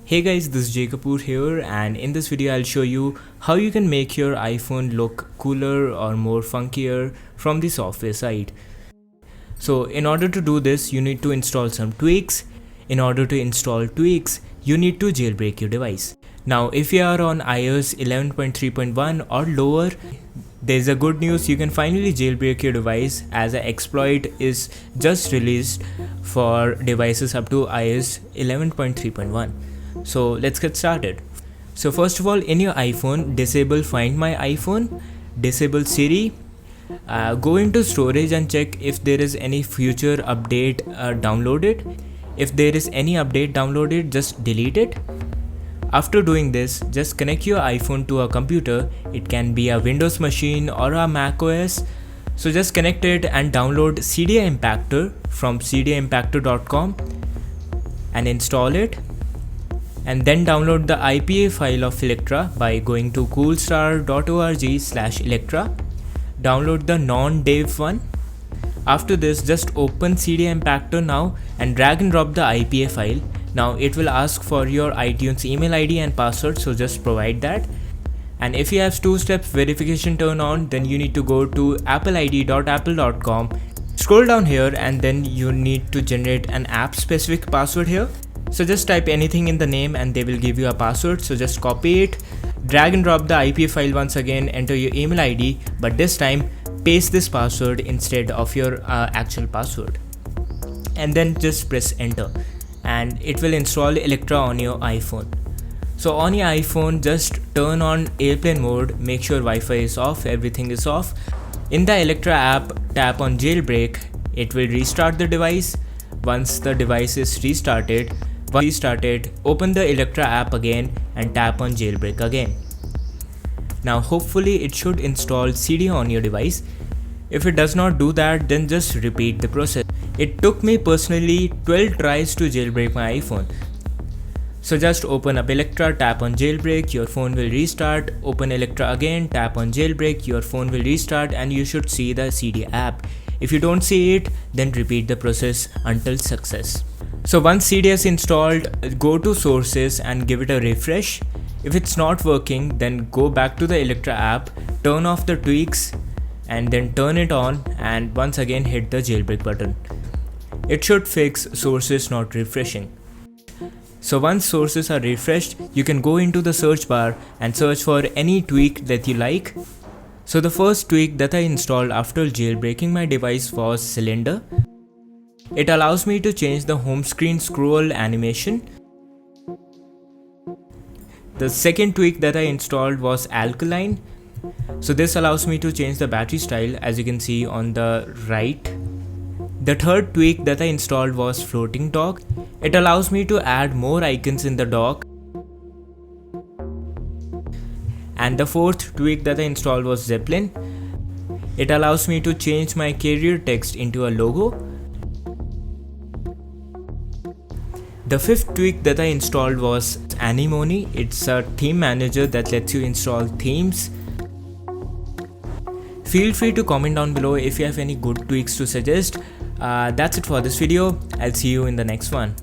Hey guys, this is Kapoor here, and in this video I'll show you how you can make your iPhone look cooler or more funkier from the software side. So in order to do this, you need to install some tweaks. In order to install tweaks, you need to jailbreak your device. Now if you are on iOS 11.3.1 or lower, there's a good news, you can finally jailbreak your device as an exploit is just released for devices up to iOS 11.3.1. So let's get started. So first of all, in your iPhone, disable Find My iPhone, disable Siri, go into storage and check if there is any future update downloaded. If there is any update downloaded, just delete it. After doing this, just connect your iPhone to a computer. It can be a Windows machine or a Mac OS. So just connect it and download CDI Impactor from cdiimpactor.com and install it. And then download the IPA file of Electra by going to coolstar.org/Electra. Download the non-dev one. After this, just open CDI Impactor now and drag and drop the IPA file. Now it will ask for your iTunes email ID and password, so just provide that. And if you have two-step verification turned on, then you need to go to appleid.apple.com. Scroll down here and then you need to generate an app-specific password here. So just type anything in the name and they will give you a password. So just copy it, drag and drop the IPA file once again, enter your email ID, but this time paste this password instead of your actual password. And then just press enter and it will install Electra on your iPhone. So on your iPhone, just turn on airplane mode, make sure Wi-Fi is off, everything is off. In the Electra app, tap on Jailbreak. It will restart the device. Once the device is restarted, open the Electra app again and tap on Jailbreak again. Now hopefully it should install CD on your device. If it does not do that, then just repeat the process. It took me personally 12 tries to jailbreak my iPhone. So just open up Electra, tap on Jailbreak, your phone will restart. Open Electra again, tap on Jailbreak, your phone will restart and you should see the CD app. If you don't see it, then repeat the process until success. So once CD is installed, go to sources and give it a refresh. If it's not working, then go back to the Electra app, turn off the tweaks and then turn it on and once again hit the jailbreak button. It should fix sources not refreshing. So once sources are refreshed, you can go into the search bar and search for any tweak that you like. So the first tweak that I installed after jailbreaking my device was Cylinder. It allows me to change the home screen scroll animation. The second tweak that I installed was Alkaline. So this allows me to change the battery style, as you can see on the right. The third tweak that I installed was Floating Dock. It allows me to add more icons in the dock. And the fourth tweak that I installed was Zeppelin. It allows me to change my carrier text into a logo. The fifth tweak that I installed was Anemone. It's a theme manager that lets you install themes. Feel free to comment down below if you have any good tweaks to suggest. That's it for this video. I'll see you in the next one.